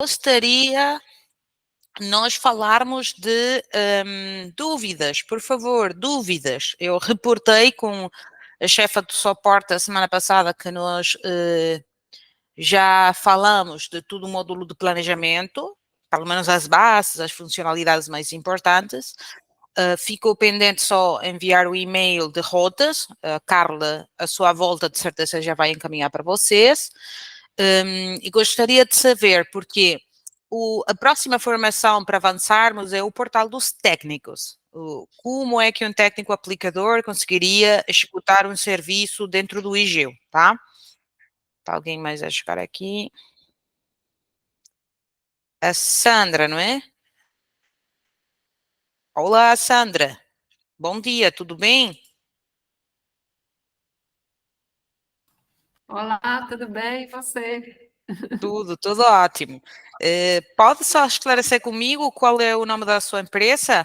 Gostaria nós falarmos de dúvidas, por favor, dúvidas. Eu reportei com a chefa do suporte a semana passada que nós já falamos de todo o módulo de planejamento, pelo menos as bases, as funcionalidades mais importantes. Ficou pendente só enviar o e-mail de rotas. Carla, a sua volta, de certeza, já vai encaminhar para vocês. E gostaria de saber, porque a próxima formação para avançarmos é o portal dos técnicos. Como é que um técnico aplicador conseguiria executar um serviço dentro do IGEU, tá? Tá alguém mais a chegar aqui? A Sandra, não é? Olá, Sandra. Bom dia, tudo bem? Olá, tudo bem? E você? Tudo ótimo. Pode só esclarecer comigo qual é o nome da sua empresa?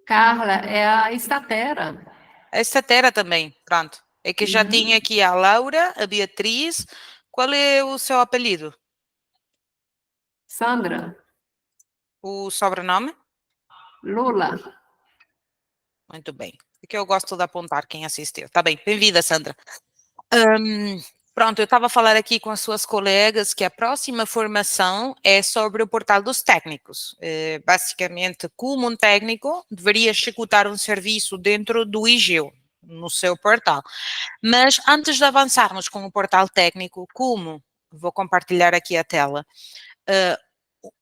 Carla, é a Estatera. A Estatera também, pronto. É que já tinha aqui a Laura, a Beatriz. Qual é o seu apelido? Sandra, O sobrenome? Lula. Muito bem. É que eu gosto de apontar quem assistiu. Tá bem, bem-vinda, Sandra. Pronto, eu estava a falar aqui com as suas colegas que a próxima formação é sobre o portal dos técnicos. Basicamente, como um técnico deveria executar um serviço dentro do IGEU, no seu portal. Mas antes de avançarmos com o portal técnico, como vou compartilhar aqui a tela,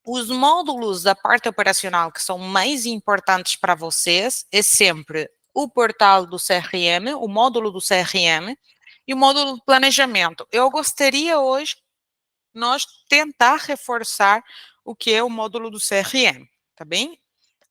os módulos da parte operacional que são mais importantes para vocês é sempre o portal do CRM, o módulo do CRM e o módulo de planejamento. Eu gostaria hoje nós tentar reforçar o que é o módulo do CRM, tá bem?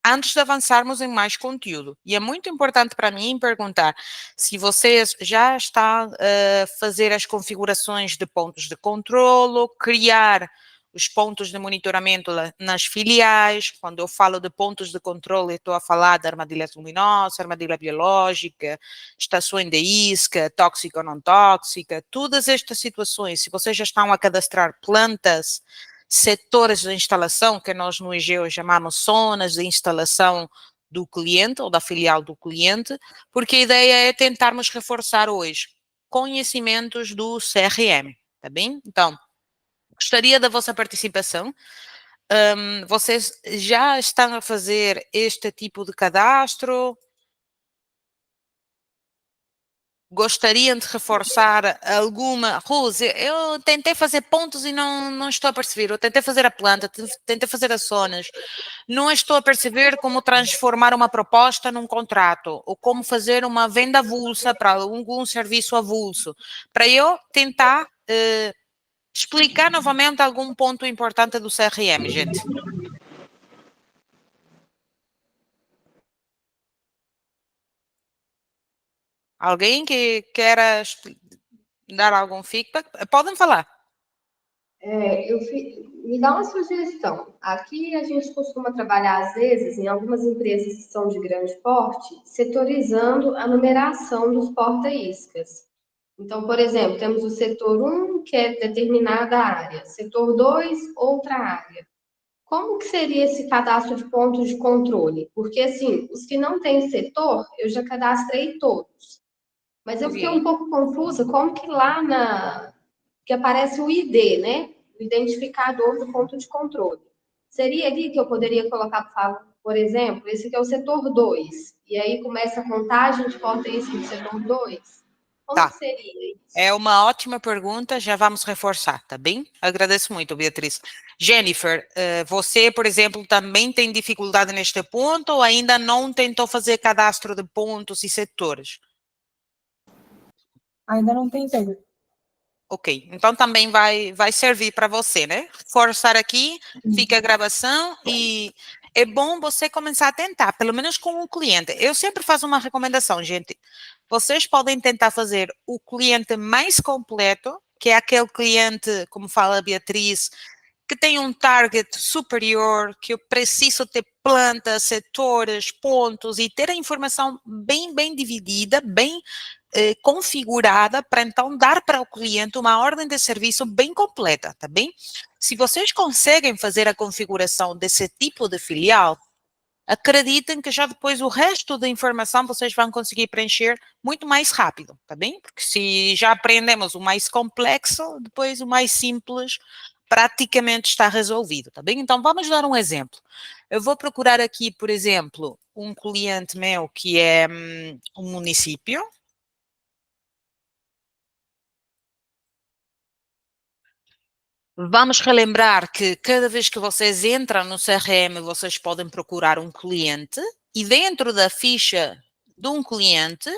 Antes de avançarmos em mais conteúdo. E é muito importante para mim perguntar se vocês já estão a fazer as configurações de pontos de controlo, criar os pontos de monitoramento nas filiais. Quando eu falo de pontos de controle, estou a falar de armadilha luminosa, armadilha biológica, estações de isca, tóxica ou não tóxica, todas estas situações. Se vocês já estão a cadastrar plantas, setores de instalação, que nós no IGEU chamamos zonas de instalação do cliente ou da filial do cliente, porque a ideia é tentarmos reforçar hoje conhecimentos do CRM, tá bem? Então, gostaria da vossa participação. Vocês já estão a fazer este tipo de cadastro? Gostariam de reforçar alguma... Rose, eu tentei fazer pontos e não estou a perceber. Eu tentei fazer a planta, tentei fazer as zonas. Não estou a perceber como transformar uma proposta num contrato ou como fazer uma venda avulsa para algum serviço avulso. Para eu tentar explicar novamente algum ponto importante do CRM, gente. Alguém que queira dar algum feedback? Podem falar. Me dá uma sugestão. Aqui a gente costuma trabalhar, às vezes, em algumas empresas que são de grande porte, setorizando a numeração dos porta-iscas. Então, por exemplo, temos o setor 1, que é determinada área, setor 2, outra área. Como que seria esse cadastro de pontos de controle? Porque, assim, os que não têm setor, eu já cadastrei todos. Mas eu fiquei um pouco confusa, como que lá que aparece o ID, né? O identificador do ponto de controle. Seria ali que eu poderia colocar, por exemplo, esse aqui é o setor 2, e aí começa a contagem de porta-isca do setor 2? Como que seria isso? É uma ótima pergunta, já vamos reforçar, tá bem? Agradeço muito, Beatriz. Jennifer, você, por exemplo, também tem dificuldade neste ponto ou ainda não tentou fazer cadastro de pontos e setores? Ainda não tentei. Ok, então também vai servir para você, né? Forçar aqui, fica a gravação e é bom você começar a tentar, pelo menos com o cliente. Eu sempre faço uma recomendação, gente. Vocês podem tentar fazer o cliente mais completo, que é aquele cliente, como fala a Beatriz, que tem um target superior, que eu preciso ter plantas, setores, pontos e ter a informação bem dividida, bem configurada para então dar para o cliente uma ordem de serviço bem completa, tá bem? Se vocês conseguem fazer a configuração desse tipo de filial, acreditem que já depois o resto da informação vocês vão conseguir preencher muito mais rápido, tá bem? Porque se já aprendemos o mais complexo, depois o mais simples praticamente está resolvido, tá bem? Então vamos dar um exemplo. Eu vou procurar aqui, por exemplo, um cliente meu que é um município. Vamos relembrar que cada vez que vocês entram no CRM, vocês podem procurar um cliente e dentro da ficha de um cliente,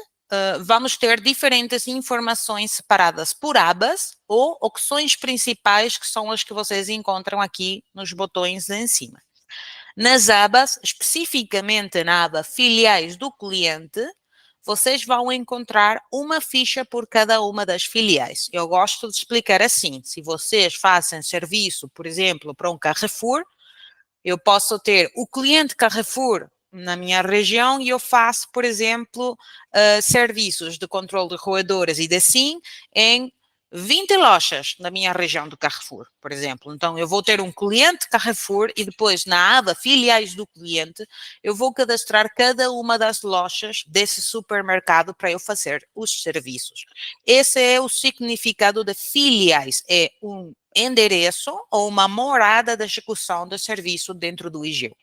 vamos ter diferentes informações separadas por abas ou opções principais, que são as que vocês encontram aqui nos botões em cima. Nas abas, especificamente na aba filiais do cliente, vocês vão encontrar uma ficha por cada uma das filiais. Eu gosto de explicar assim, se vocês fazem serviço, por exemplo, para um Carrefour, eu posso ter o cliente Carrefour na minha região e eu faço, por exemplo, serviços de controle de roedoras e de SIM em 20 lojas na minha região do Carrefour, por exemplo. Então, eu vou ter um cliente Carrefour e depois na aba filiais do cliente, eu vou cadastrar cada uma das lojas desse supermercado para eu fazer os serviços. Esse é o significado de filiais, é um endereço ou uma morada de execução de serviço dentro do IGEO.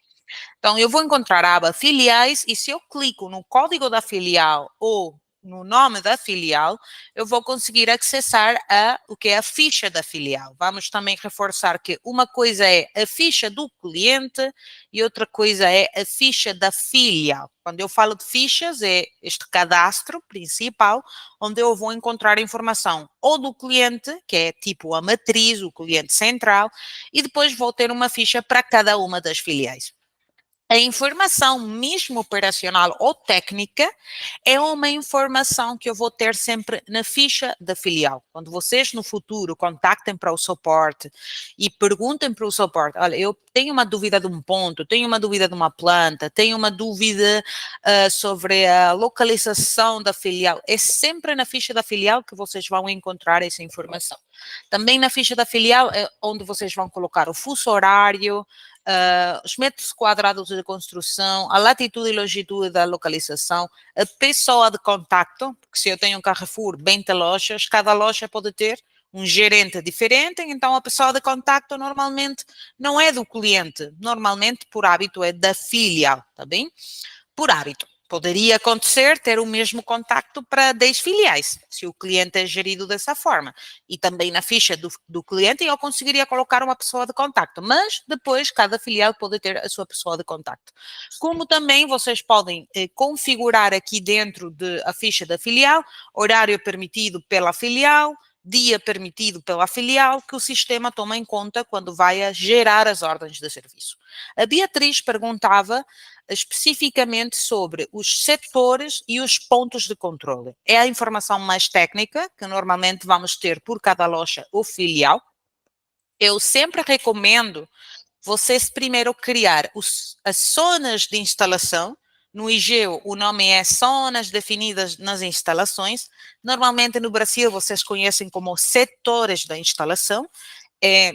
Então, eu vou encontrar a aba filiais e se eu clico no código da filial ou no nome da filial, eu vou conseguir acessar o que é a ficha da filial. Vamos também reforçar que uma coisa é a ficha do cliente e outra coisa é a ficha da filial. Quando eu falo de fichas, é este cadastro principal, onde eu vou encontrar informação ou do cliente, que é tipo a matriz, o cliente central, e depois vou ter uma ficha para cada uma das filiais. A informação mesmo operacional ou técnica é uma informação que eu vou ter sempre na ficha da filial. Quando vocês no futuro contactem para o suporte e perguntem para o suporte, olha, eu tenho uma dúvida de um ponto, tenho uma dúvida de uma planta, tenho uma dúvida sobre a localização da filial, é sempre na ficha da filial que vocês vão encontrar essa informação. Também na ficha da filial é onde vocês vão colocar o fuso horário, os metros quadrados de construção, a latitude e longitude da localização, a pessoa de contacto, porque se eu tenho um Carrefour, 20 lojas, cada loja pode ter um gerente diferente, então a pessoa de contacto normalmente não é do cliente, normalmente por hábito é da filial, tá bem? Por hábito. Poderia acontecer ter o mesmo contacto para 10 filiais, se o cliente é gerido dessa forma. E também na ficha do cliente eu conseguiria colocar uma pessoa de contacto, mas depois cada filial pode ter a sua pessoa de contacto. Como também vocês podem configurar aqui dentro da ficha da filial, horário permitido pela filial, dia permitido pela filial, que o sistema toma em conta quando vai a gerar as ordens de serviço. A Beatriz perguntava especificamente sobre os setores e os pontos de controle. É a informação mais técnica, que normalmente vamos ter por cada loja ou filial. Eu sempre recomendo vocês primeiro criar as zonas de instalação. No IGEO, o nome é zonas definidas nas instalações. Normalmente no Brasil, vocês conhecem como setores da instalação. É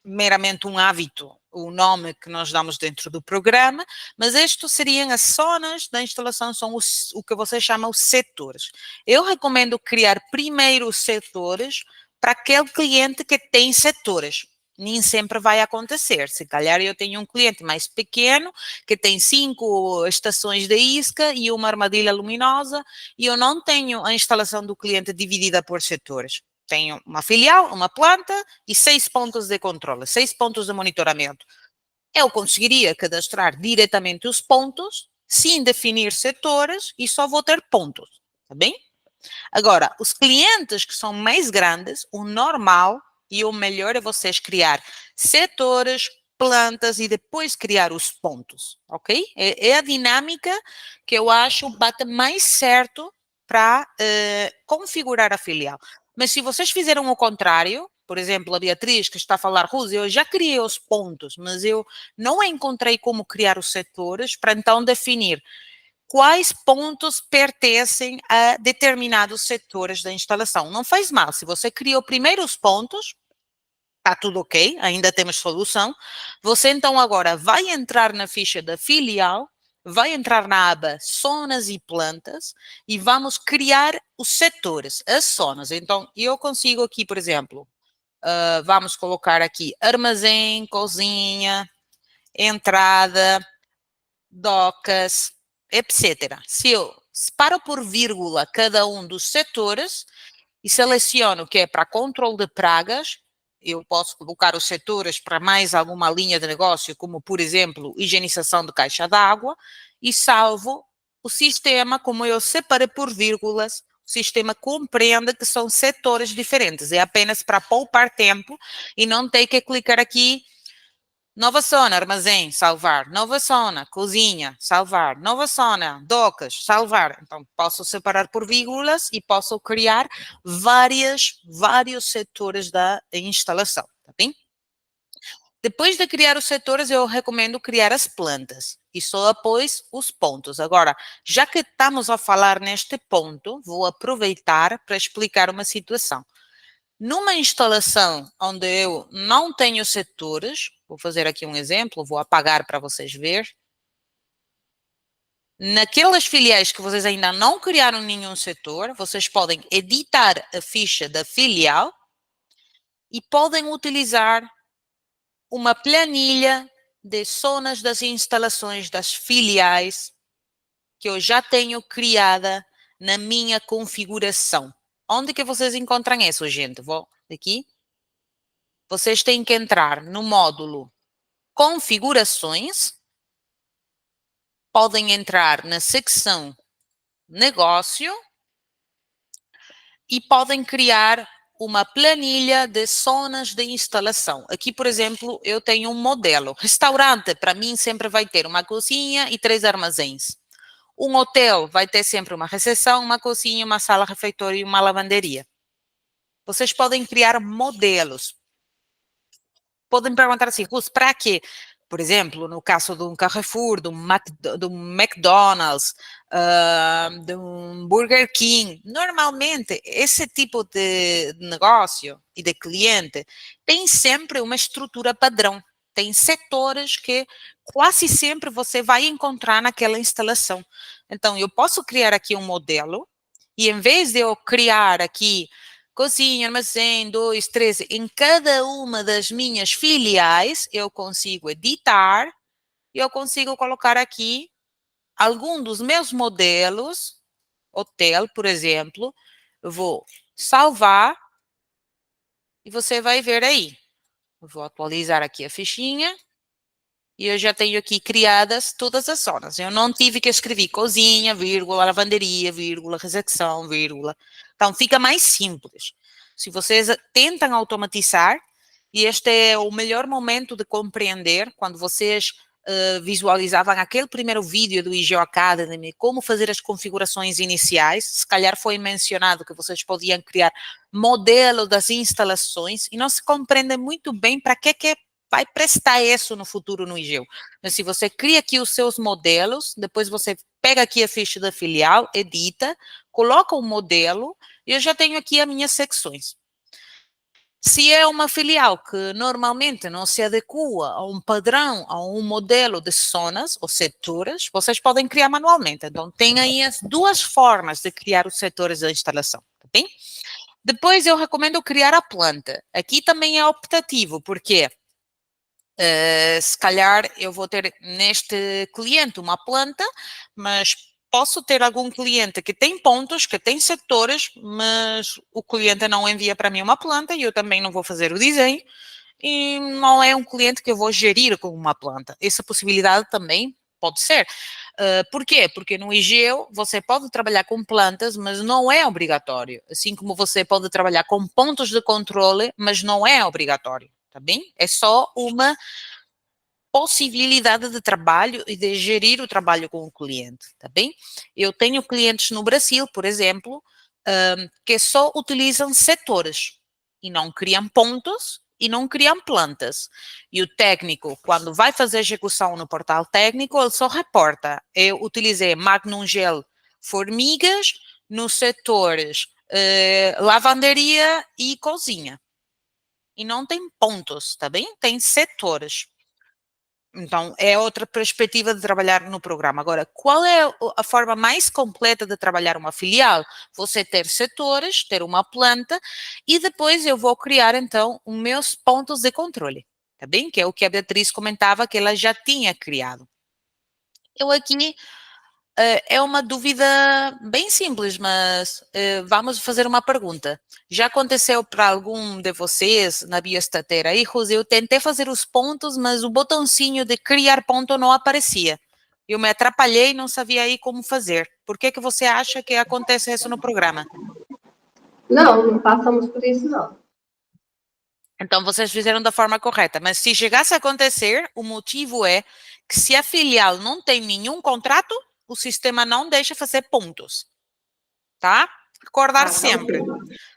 meramente um hábito, o nome que nós damos dentro do programa, mas estes seriam as zonas da instalação, são o que você chama os setores. Eu recomendo criar primeiro os setores para aquele cliente que tem setores. Nem sempre vai acontecer. Se calhar eu tenho um cliente mais pequeno, que tem 5 estações de isca e uma armadilha luminosa, e eu não tenho a instalação do cliente dividida por setores. Tenho uma filial, uma planta e 6 pontos de controle, 6 pontos de monitoramento. Eu conseguiria cadastrar diretamente os pontos, sem definir setores, e só vou ter pontos, tá bem? Agora, os clientes que são mais grandes, o normal e o melhor é vocês criar setores, plantas e depois criar os pontos, ok? É a dinâmica que eu acho bate mais certo para configurar a filial. Mas se vocês fizeram o contrário, por exemplo, a Beatriz que está a falar, Rose, eu já criei os pontos, mas eu não encontrei como criar os setores para então definir quais pontos pertencem a determinados setores da instalação. Não faz mal, se você criou primeiro os pontos, está tudo ok, ainda temos solução. Você então agora vai entrar na ficha da filial, vai entrar na aba zonas e plantas e vamos criar os setores, as zonas. Então, eu consigo aqui, por exemplo, vamos colocar aqui armazém, cozinha, entrada, docas, etc. Se eu separo por vírgula cada um dos setores e seleciono que é para controle de pragas, eu posso colocar os setores para mais alguma linha de negócio, como, por exemplo, higienização de caixa d'água, e salvo o sistema, como eu separei por vírgulas, o sistema compreende que são setores diferentes, é apenas para poupar tempo e não ter que clicar aqui, nova zona, armazém, salvar, nova zona, cozinha, salvar, nova zona, docas, salvar. Então, posso separar por vírgulas e posso criar vários setores da instalação, tá bem? Depois de criar os setores, eu recomendo criar as plantas e só após os pontos. Agora, já que estamos a falar neste ponto, vou aproveitar para explicar uma situação. Numa instalação onde eu não tenho setores, vou fazer aqui um exemplo, vou apagar para vocês verem. Naquelas filiais que vocês ainda não criaram nenhum setor, vocês podem editar a ficha da filial e podem utilizar uma planilha de zonas das instalações das filiais que eu já tenho criada na minha configuração. Onde que vocês encontram isso, gente? Vou aqui. Vocês têm que entrar no módulo Configurações, podem entrar na secção Negócio e podem criar uma planilha de zonas de instalação. Aqui, por exemplo, eu tenho um modelo. Restaurante, para mim, sempre vai ter uma cozinha e 3 armazéns. Um hotel vai ter sempre uma recepção, uma cozinha, uma sala refeitório e uma lavanderia. Vocês podem criar modelos. Podem perguntar assim, Rus, para quê? Por exemplo, no caso de um Carrefour, de um McDonald's, de um Burger King, normalmente esse tipo de negócio e de cliente tem sempre uma estrutura padrão. Tem setores que quase sempre você vai encontrar naquela instalação. Então, eu posso criar aqui um modelo e em vez de eu criar aqui cozinha, armazém, 2, 3, em cada uma das minhas filiais, eu consigo editar e eu consigo colocar aqui algum dos meus modelos, hotel, por exemplo, eu vou salvar e você vai ver aí. Eu vou atualizar aqui a fichinha e eu já tenho aqui criadas todas as zonas. Eu não tive que escrever cozinha, vírgula, lavanderia, vírgula, recepção, vírgula. Então, fica mais simples. Se vocês tentam automatizar, e este é o melhor momento de compreender, quando vocês visualizavam aquele primeiro vídeo do IGEO Academy, como fazer as configurações iniciais, se calhar foi mencionado que vocês podiam criar modelo das instalações, e não se compreende muito bem para que vai prestar isso no futuro no IGEO. Mas se você cria aqui os seus modelos, depois você pega aqui a ficha da filial, edita, coloca o modelo, e eu já tenho aqui as minhas secções. Se é uma filial que normalmente não se adequa a um padrão, a um modelo de zonas ou setores, vocês podem criar manualmente. Então, tem aí as duas formas de criar os setores da instalação, tá bem? Depois, eu recomendo criar a planta. Aqui também é optativo, porque se calhar eu vou ter neste cliente uma planta, mas posso ter algum cliente que tem pontos, que tem setores, mas o cliente não envia para mim uma planta e eu também não vou fazer o desenho e não é um cliente que eu vou gerir com uma planta. Essa possibilidade também pode ser. Por quê? Porque no IGEO você pode trabalhar com plantas, mas não é obrigatório. Assim como você pode trabalhar com pontos de controle, mas não é obrigatório, tá bem? É só uma possibilidade de trabalho e de gerir o trabalho com o cliente, tá bem? Eu tenho clientes no Brasil, por exemplo, que só utilizam setores e não criam pontos e não criam plantas. E o técnico, quando vai fazer execução no portal técnico, ele só reporta. Eu utilizei Magnum Gel formigas nos setores lavanderia e cozinha. E não tem pontos, tá bem? Tem setores. Então, é outra perspectiva de trabalhar no programa. Agora, qual é a forma mais completa de trabalhar uma filial? Você ter setores, ter uma planta, e depois eu vou criar, então, os meus pontos de controle, tá bem? Que é o que a Beatriz comentava que ela já tinha criado. Eu aqui é uma dúvida bem simples, mas vamos fazer uma pergunta. Já aconteceu para algum de vocês na bioestateira erros? Eu tentei fazer os pontos, mas o botãozinho de criar ponto não aparecia. Eu me atrapalhei e não sabia aí como fazer. Por que você acha que acontece isso no programa? Não passamos por isso, não. Então, vocês fizeram da forma correta. Mas se chegasse a acontecer, o motivo é que se a filial não tem nenhum contrato, o sistema não deixa fazer pontos. Tá? Recordar sempre.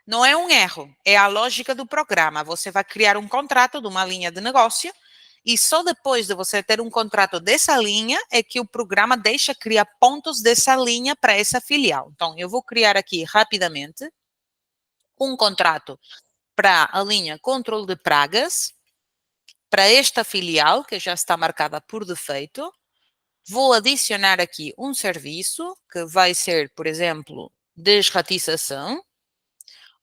Não é um erro, é a lógica do programa. Você vai criar um contrato de uma linha de negócio e só depois de você ter um contrato dessa linha é que o programa deixa criar pontos dessa linha para essa filial. Então, eu vou criar aqui rapidamente um contrato para a linha controle de pragas, para esta filial, que já está marcada por defeito. Vou adicionar aqui um serviço, que vai ser, por exemplo, desratização.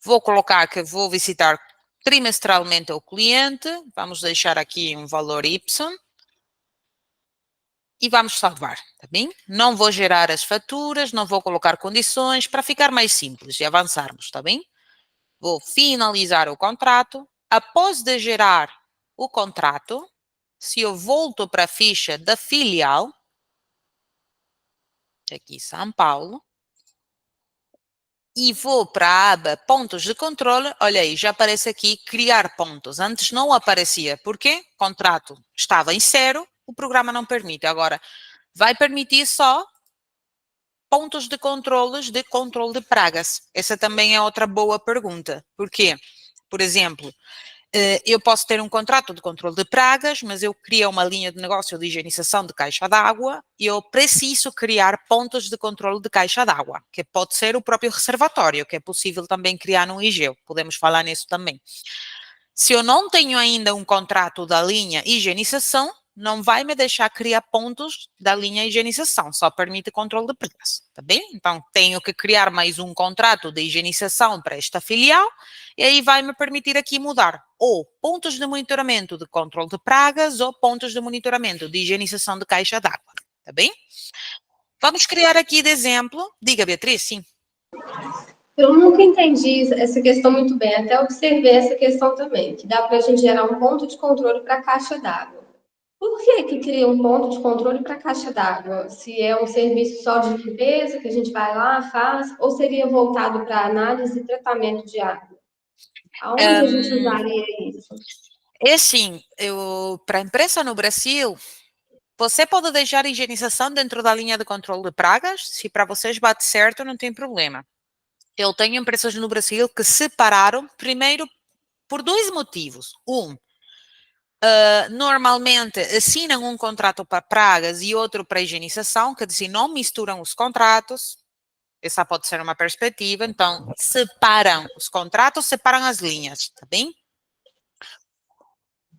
Vou colocar que vou visitar trimestralmente o cliente. Vamos deixar aqui um valor Y. E vamos salvar, tá bem? Não vou gerar as faturas, não vou colocar condições, para ficar mais simples e avançarmos, tá bem? Vou finalizar o contrato. Após de gerar o contrato, se eu volto para a ficha da filial, aqui São Paulo, e vou para a aba pontos de controle, olha aí, já aparece aqui criar pontos. Antes não aparecia, por quê? O contrato estava em 0, o programa não permite. Agora, vai permitir só pontos de controle de pragas. Essa também é outra boa pergunta. Por quê? Por exemplo, eu posso ter um contrato de controle de pragas, mas eu crio uma linha de negócio de higienização de caixa d'água e eu preciso criar pontos de controle de caixa d'água, que pode ser o próprio reservatório, que é possível também criar no IGEU. Podemos falar nisso também. Se eu não tenho ainda um contrato da linha higienização, não vai me deixar criar pontos da linha higienização, só permite controle de pragas, tá bem? Então, tenho que criar mais um contrato de higienização para esta filial, e aí vai me permitir aqui mudar ou pontos de monitoramento de controle de pragas ou pontos de monitoramento de higienização de caixa d'água, tá bem? Vamos criar aqui de exemplo, diga Beatriz, sim. Eu nunca entendi essa questão muito bem, até observei essa questão também, que dá para a gente gerar um ponto de controle para a caixa d'água. Por que cria um ponto de controle para a caixa d'água? Se é um serviço só de limpeza, que a gente vai lá, faz, ou seria voltado para análise e tratamento de água? Aonde a gente usaria isso? É sim, para a empresa no Brasil, você pode deixar a higienização dentro da linha de controle de pragas, se para vocês bate certo, não tem problema. Eu tenho empresas no Brasil que separaram, primeiro, por 2 motivos. Normalmente assinam um contrato para pragas e outro para higienização, quer dizer, não misturam os contratos. Essa pode ser uma perspectiva. Então, separam os contratos, separam as linhas, tá bem?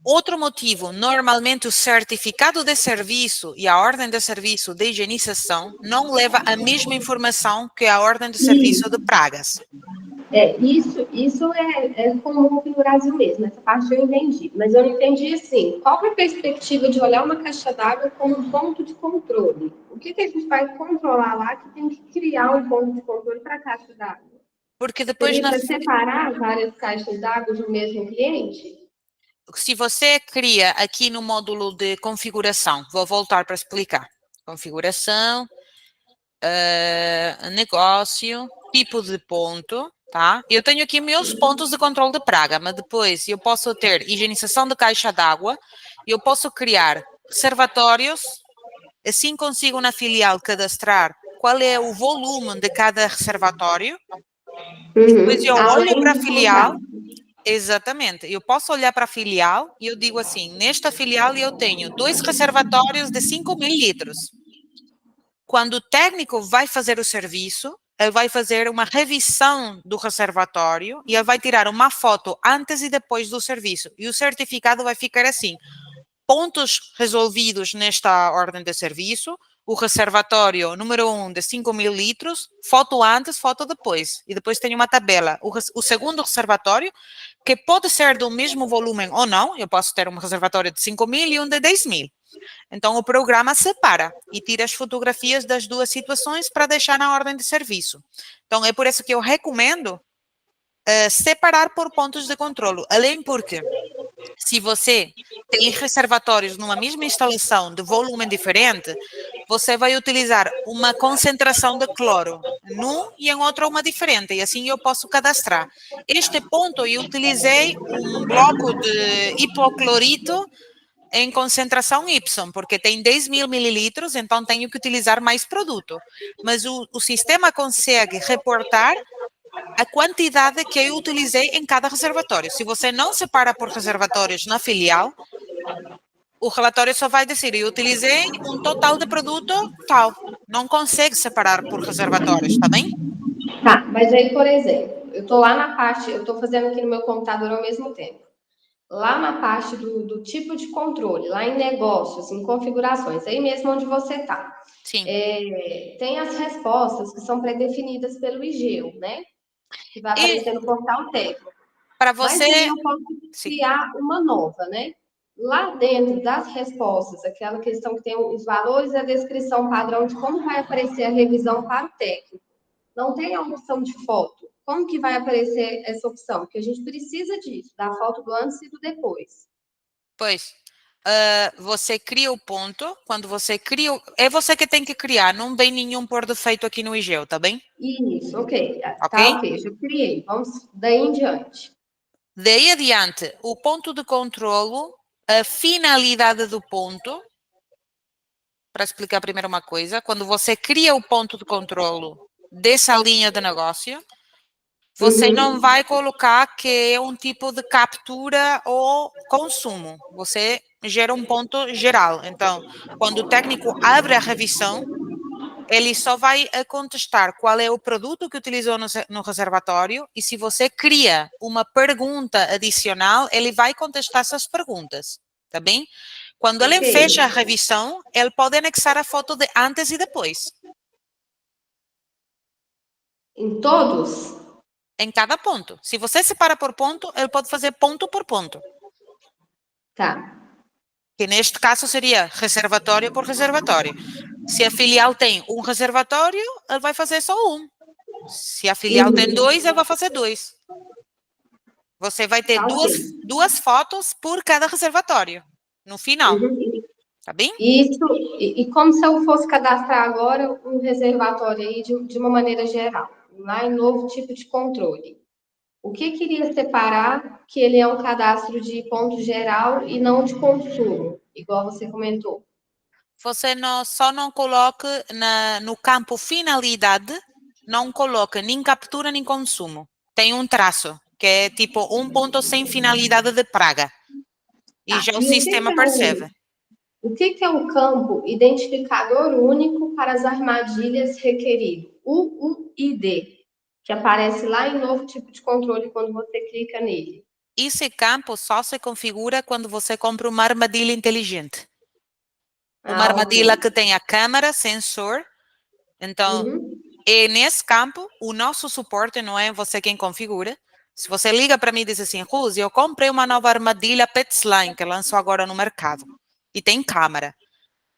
Outro motivo, normalmente o certificado de serviço e a ordem de serviço de higienização não leva a mesma informação que a ordem de serviço de pragas. Isso é comum aqui no Brasil mesmo, essa parte eu entendi. Mas eu não entendi, assim, qual é a perspectiva de olhar uma caixa d'água como um ponto de controle? O que a gente vai controlar lá que tem que criar um ponto de controle para a caixa d'água? Porque depois, Seria para separar várias caixas d'água do mesmo cliente? se você cria aqui no módulo de configuração, vou voltar para explicar. Configuração, negócio, tipo de ponto, tá? Eu tenho aqui meus pontos de controle de praga, mas depois eu posso ter higienização de caixa d'água, eu posso criar reservatórios, assim consigo na filial cadastrar qual é o volume de cada reservatório, depois eu olho para a filial, Exatamente. Eu posso olhar para a filial e eu digo assim, nesta filial eu tenho 2 reservatórios de 5.000 litros. Quando o técnico vai fazer o serviço, ele vai fazer uma revisão do reservatório e ele vai tirar uma foto antes e depois do serviço. E o certificado vai ficar assim, pontos resolvidos nesta ordem de serviço, o reservatório número 1 de 5.000 litros, foto antes, foto depois. E depois tem uma tabela. O segundo reservatório, que pode ser do mesmo volume ou não, eu posso ter um reservatório de 5.000 e um de 10.000. Então, o programa separa e tira as fotografias das duas situações para deixar na ordem de serviço. Então, é por isso que eu recomendo separar por pontos de controlo. Além porque, se você tem reservatórios numa mesma instalação de volume diferente, você vai utilizar uma concentração de cloro num e em outro uma diferente, e assim eu posso cadastrar. Este ponto eu utilizei um bloco de hipoclorito em concentração Y, porque tem 10.000 mililitros, então tenho que utilizar mais produto. Mas o sistema consegue reportar a quantidade que eu utilizei em cada reservatório. Se você não separa por reservatórios na filial, o relatório só vai dizer, eu utilizei um total de produto tal. Não consegue separar por reservatórios, tá bem? Tá, mas aí, por exemplo, eu tô lá na parte, eu tô fazendo aqui no meu computador ao mesmo tempo. Lá na parte do tipo de controle, lá em negócios, em configurações, aí mesmo onde você está. Sim. Tem as respostas que são pré-definidas pelo IGEO, né? Que vai E aparecer no portal técnico. para Mas aí você... eu posso Sim. criar uma nova, né? Lá dentro das respostas, aquela questão que tem os valores e a descrição padrão de como vai aparecer a revisão para o técnico. Não tem a opção de foto. Como que vai aparecer essa opção? Porque a gente precisa disso, da foto do antes e do depois. Pois, você cria o ponto, quando você cria... É você que tem que criar, não vem nenhum por defeito aqui no IGEO, tá bem? Isso, ok. Ok? Tá, ok, já criei. Vamos daí em diante. Daí adiante, o ponto de controlo, a finalidade do ponto, para explicar primeiro uma coisa, quando você cria o ponto de controlo dessa linha de negócio, você não vai colocar que é um tipo de captura ou consumo. Você gera um ponto geral. Então, quando o técnico abre a revisão, ele só vai contestar qual é o produto que utilizou no reservatório e se você cria uma pergunta adicional, ele vai contestar essas perguntas, tá bem? Quando ele Ok. fecha a revisão, ele pode anexar a foto de antes e depois, Em todos? em cada ponto. Se você separa por ponto, ele pode fazer ponto por ponto. Tá. Que neste caso seria reservatório por reservatório. Se a filial tem um reservatório, ele vai fazer só um. Se a filial tem dois, ele vai fazer dois. Você vai ter Tá, ok. duas fotos por cada reservatório, no final, tá bem? Isso, e como se eu fosse cadastrar agora um reservatório aí de uma maneira geral, lá em novo tipo de controle. O que queria separar que ele é um cadastro de ponto geral e não de consumo, igual você comentou? Você só não coloque no campo finalidade, não coloque nem captura nem consumo. Tem um traço, que é tipo um ponto sem finalidade de praga. E Tá. já o E sistema percebe. o que é o campo identificador único para as armadilhas requerido? UUID, que aparece lá em novo tipo de controle quando você clica nele. Esse campo só se configura quando você compra uma armadilha inteligente. Uma Ah, ok. armadilha que tenha câmera, sensor. Então, e nesse campo, o nosso suporte não é você quem configura. Se você liga para mim e diz assim, Rose, eu comprei uma nova armadilha Petsline, que lançou agora no mercado, e tem câmera.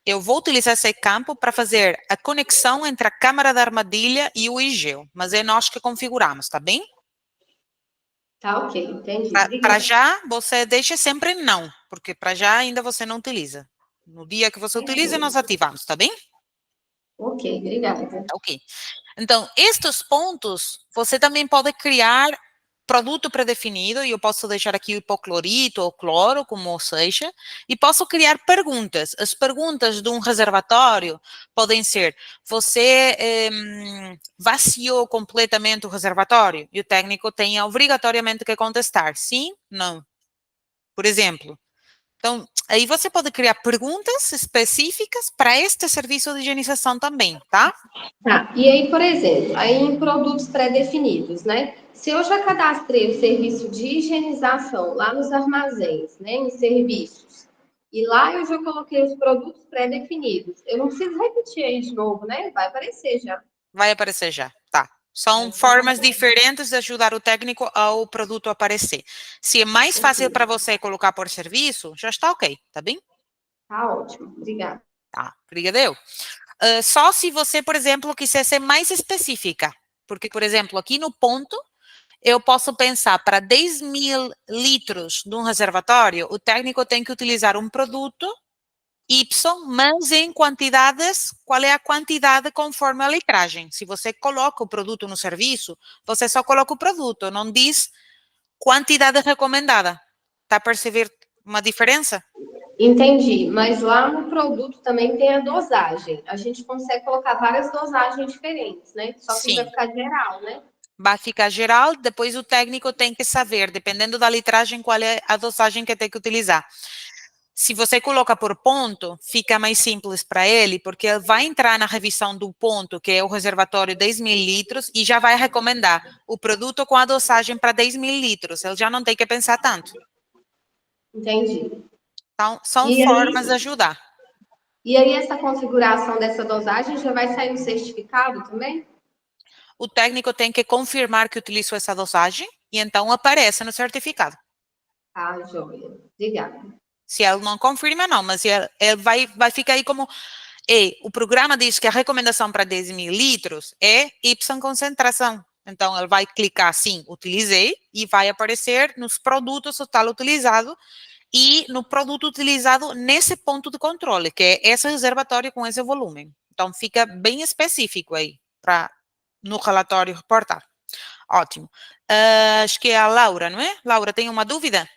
Eu vou utilizar esse campo para fazer a conexão entre a câmera da armadilha e o IGEO, mas é nós que configuramos, tá bem? Tá, ok, entendi. Para Obrigada. já, você deixa sempre não, porque para já ainda você não utiliza. No dia que você utiliza, nós ativamos, tá bem? Ok, obrigada. Ok. Então, estes pontos, você também pode criar produto pré-definido, e eu posso deixar aqui o hipoclorito ou cloro, como seja, e posso criar perguntas. As perguntas de um reservatório podem ser: você vaciou completamente o reservatório? E o técnico tem obrigatoriamente que contestar sim, não. Por exemplo. Então, aí você pode criar perguntas específicas para este serviço de higienização também, tá? Tá, e aí, por exemplo, aí em produtos pré-definidos, né? Se eu já cadastrei o serviço de higienização lá nos armazéns, né, em serviços, e lá eu já coloquei os produtos pré-definidos, eu não preciso repetir aí de novo, né? Vai aparecer já. Vai aparecer já, tá. São formas diferentes de ajudar o técnico ao produto aparecer. Se é mais fácil para você colocar por serviço, já está ok, tá bem? Tá ótimo, obrigada. Tá, obrigado. Só se você, por exemplo, quiser ser mais específica. Porque, por exemplo, aqui no ponto, eu posso pensar para 10 mil litros de um reservatório, o técnico tem que utilizar um produto Y, mas em quantidades, qual é a quantidade conforme a litragem? Se você coloca o produto no serviço, você só coloca o produto, não diz quantidade recomendada. Está a perceber uma diferença? Entendi, mas lá no produto também tem a dosagem. A gente consegue colocar várias dosagens diferentes, né? Só que vai Sim. ficar geral, né? Vai ficar geral, depois o técnico tem que saber, dependendo da litragem, qual é a dosagem que tem que utilizar. Se você coloca por ponto, fica mais simples para ele, porque ele vai entrar na revisão do ponto, que é o reservatório 10 mil litros, e já vai recomendar o produto com a dosagem para 10 mil litros. Ele já não tem que pensar tanto. Entendi. Então, são E formas de aí, ajudar. e aí essa configuração dessa dosagem já vai sair no certificado também? O técnico tem que confirmar que utilizou essa dosagem, e então aparece no certificado. Ah, joia. Obrigada. Se ele não confirma, não, mas ele vai ficar aí como... o programa diz que a recomendação para 10 mil litros é Y concentração. Então, ele vai clicar sim, utilizei, e vai aparecer nos produtos total utilizado e no produto utilizado nesse ponto de controle, que é esse reservatório com esse volume. Então, fica bem específico aí, para no relatório reportar. Ótimo. Acho que é a Laura, não é? Laura, tem uma dúvida?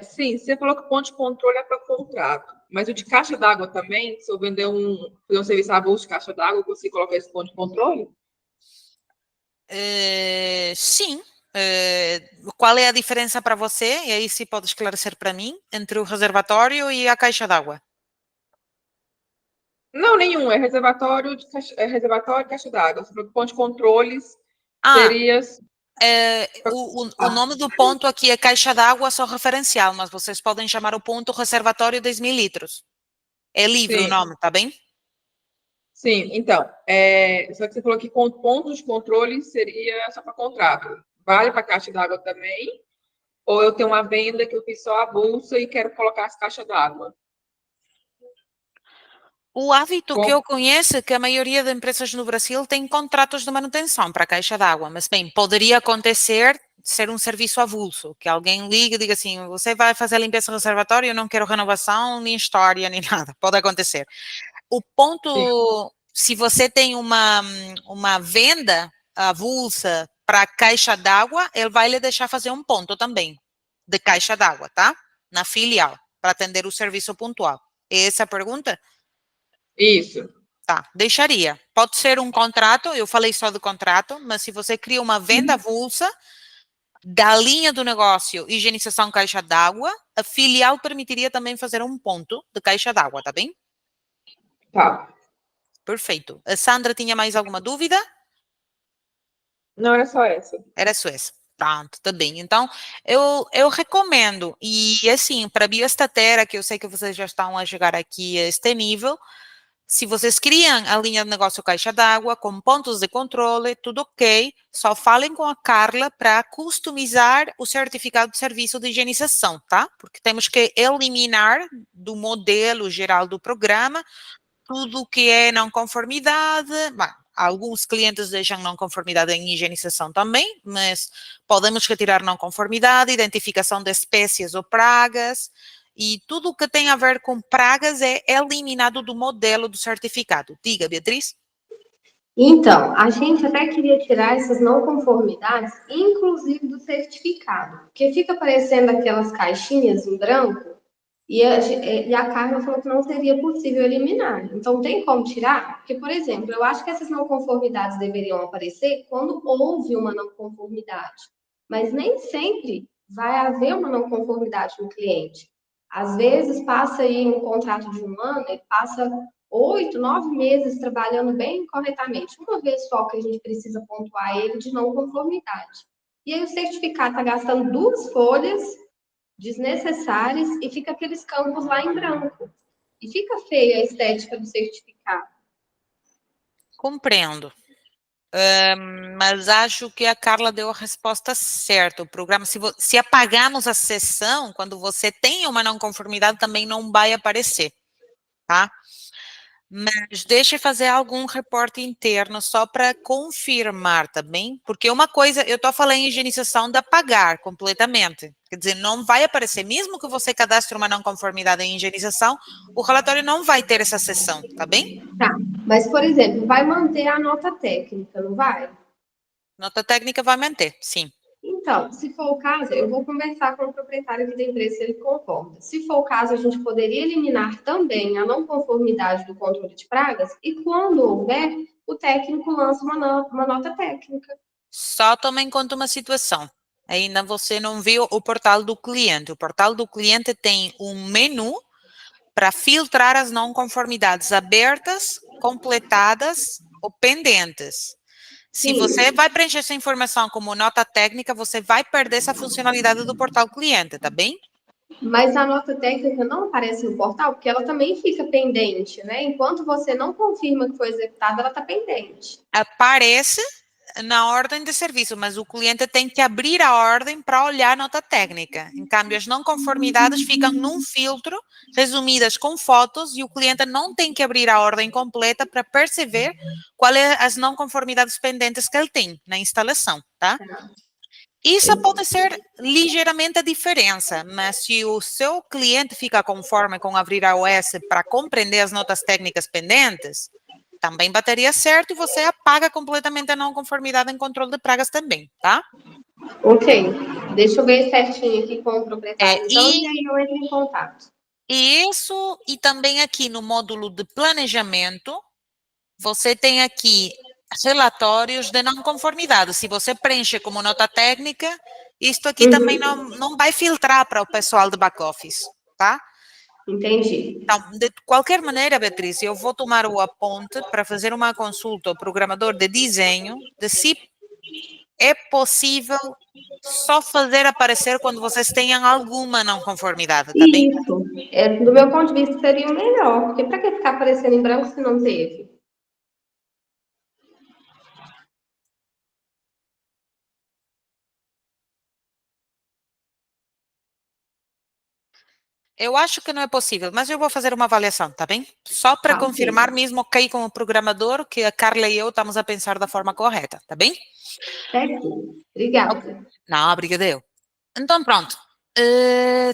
Sim, você falou que o ponto de controle é para contrato, mas o de caixa d'água também, se eu vender fazer um serviço avulso de caixa d'água, eu consigo colocar esse ponto de controle? Sim. Qual é a diferença para você? E aí se pode esclarecer para mim, entre o reservatório e a caixa d'água. Não, nenhum, é reservatório reservatório de caixa d'água. Você falou que o ponto de controles Ah, seria... o nome do ponto aqui é caixa d'água só referencial, mas vocês podem chamar o ponto reservatório 10 mil litros. É livre o Sim, nome, tá bem? sim, então, só que você falou que com pontos de controle seria só para contrato. Vale para caixa d'água também? Ou eu tenho uma venda que eu fiz só a bolsa e quero colocar as caixas d'água? O hábito que Com- eu conheço é que a maioria das empresas no Brasil tem contratos de manutenção para a caixa d'água, mas bem, poderia acontecer ser um serviço avulso, que alguém liga e diga assim, você vai fazer a limpeza do reservatório, eu não quero renovação, nem história, nem nada, pode acontecer. O Sim, ponto, se você tem uma venda avulsa para caixa d'água, ele vai lhe deixar fazer um ponto também, de caixa d'água, tá? Na filial, para atender o serviço pontual. É essa a pergunta? isso. Tá, deixaria. Pode ser um contrato, eu falei só do contrato, mas se você cria uma venda avulsa da linha do negócio higienização caixa d'água, a filial permitiria também fazer um ponto de caixa d'água, tá bem? Tá. Perfeito. A Sandra tinha mais alguma dúvida? Não era só essa. Era só essa. Pronto, tá bem. Então, eu recomendo, e assim, para bioestatera, que eu sei que vocês já estão a chegar aqui a este nível, se vocês criam a linha de negócio caixa d'água com pontos de controle, tudo ok, só falem com a Carla para customizar o certificado de serviço de higienização, tá? Porque temos que eliminar do modelo geral do programa tudo que é não conformidade. Bom, alguns clientes deixam não conformidade em higienização também, mas podemos retirar não conformidade, identificação de espécies ou pragas, e tudo o que tem a ver com pragas é eliminado do modelo do certificado. Diga, Beatriz. Então, a gente até queria tirar essas não conformidades, inclusive do certificado, porque fica aparecendo aquelas caixinhas em branco e a Carla falou que não seria possível eliminar. Então, tem como tirar? Porque, por exemplo, eu acho que essas não conformidades deveriam aparecer quando houve uma não conformidade, mas nem sempre vai haver uma não conformidade no cliente. Às vezes, passa aí um contrato de um ano, ele passa 8, 9 meses trabalhando bem corretamente. Uma vez só que a gente precisa pontuar ele de não conformidade. E aí o certificado está gastando 2 folhas desnecessárias e fica aqueles campos lá em branco. E fica feia a estética do certificado. Compreendo. Mas acho que a Carla deu a resposta certa. O programa, se apagarmos a sessão, quando você tem uma não conformidade, também não vai aparecer, tá? Mas deixe fazer algum reporte interno só para confirmar também, porque uma coisa, eu estou falando em higienização de apagar completamente, quer dizer, não vai aparecer, mesmo que você cadastre uma não conformidade em higienização, o relatório não vai ter essa seção, tá bem? Tá, mas, por exemplo, vai manter a nota técnica, não vai? Nota técnica vai manter, sim. Então, se for o caso, eu vou conversar com o proprietário aqui da empresa se ele concorda. Se for o caso, a gente poderia eliminar também a não conformidade do controle de pragas e, quando houver, o técnico lança uma nota técnica. Só toma em conta uma situação. Ainda você não viu o portal do cliente. O portal do cliente tem um menu para filtrar as não conformidades abertas, completadas ou pendentes. Se você Sim, vai preencher essa informação como nota técnica, você vai perder essa funcionalidade do portal cliente, tá bem? mas a nota técnica não aparece no portal porque ela também fica pendente, né? Enquanto você não confirma que foi executada, ela está pendente. Aparece na ordem de serviço, mas o cliente tem que abrir a ordem para olhar a nota técnica. Em câmbio, as não conformidades ficam num filtro, resumidas com fotos, e o cliente não tem que abrir a ordem completa para perceber quais é as não conformidades pendentes que ele tem na instalação, tá? Isso pode ser ligeiramente a diferença, mas se o seu cliente fica conforme com abrir a OS para compreender as notas técnicas pendentes, também bateria certo e você apaga completamente a não conformidade em controle de pragas também, tá? Ok, deixa eu ver certinho aqui com o É, proprietário, então, e aí eu entro em contato. e isso, e também aqui no módulo de planejamento, você tem aqui relatórios de não conformidade. Se você preenche como nota técnica, isto aqui também não vai filtrar para o pessoal de back-office, tá? Entendi. Então, de qualquer maneira, Beatriz, eu vou tomar o aponte para fazer uma consulta ao programador de desenho de se é possível só fazer aparecer quando vocês tenham alguma não conformidade, tá bem? Isso, do meu ponto de vista, seria o melhor, porque para que ficar aparecendo em branco se não teve? Eu acho que não é possível, mas eu vou fazer uma avaliação, tá bem? Só para Tá, ok. confirmar mesmo, ok, com o programador, que a Carla e eu estamos a pensar da forma correta, tá bem? Certinho. Obrigada. Não, obrigada eu. Então, pronto.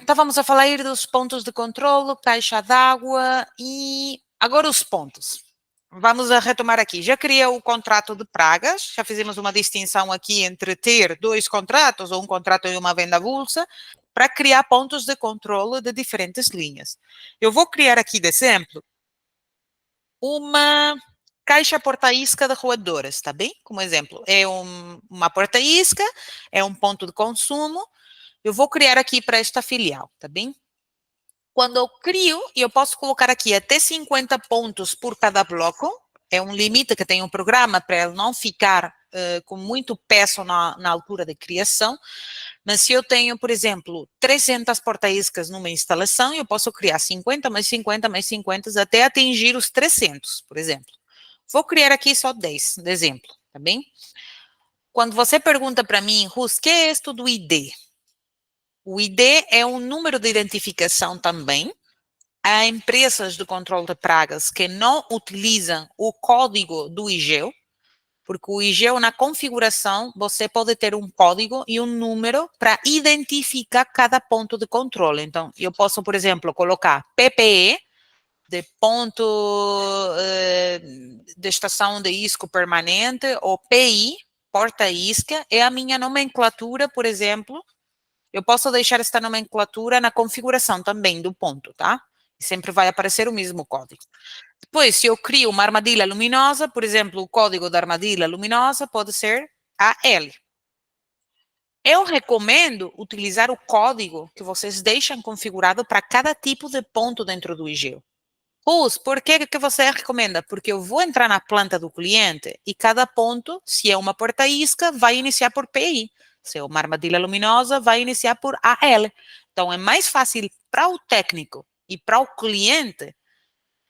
Estávamos a falar dos pontos de controle, caixa d'água e agora os pontos. Vamos a retomar aqui. Já criei o contrato de pragas, já fizemos uma distinção aqui entre ter 2 contratos ou um contrato e uma venda avulsa para criar pontos de controle de diferentes linhas. Eu vou criar aqui de exemplo uma caixa porta-isca de roedoras, tá bem? Como exemplo, é uma porta-isca, é um ponto de consumo. Eu vou criar aqui para esta filial, tá bem? Quando eu crio, eu posso colocar aqui até 50 pontos por cada bloco, é um limite que tem um programa para ele não ficar com muito peso na altura de criação, mas se eu tenho, por exemplo, 300 porta-iscas numa instalação, eu posso criar 50 mais 50 mais 50 até atingir os 300, por exemplo. Vou criar aqui só 10, de exemplo, tá bem? Quando você pergunta para mim, Rus, que é isto do ID? O ID é um número de identificação também. Há empresas de controle de pragas que não utilizam o código do IGEO, porque o IGEO, na configuração, você pode ter um código e um número para identificar cada ponto de controle. Então, eu posso, por exemplo, colocar PPE de ponto de estação de isco permanente, ou PI, porta-isca, é a minha nomenclatura, por exemplo. Eu posso deixar esta nomenclatura na configuração também do ponto, tá? Sempre vai aparecer o mesmo código. Depois, se eu crio uma armadilha luminosa, por exemplo, o código da armadilha luminosa pode ser AL. Eu recomendo utilizar o código que vocês deixam configurado para cada tipo de ponto dentro do IGEO. Por que você recomenda? Porque eu vou entrar na planta do cliente e cada ponto, se é uma porta-isca, vai iniciar por PI. Se é uma armadilha luminosa, vai iniciar por AL. Então, é mais fácil para o técnico e para o cliente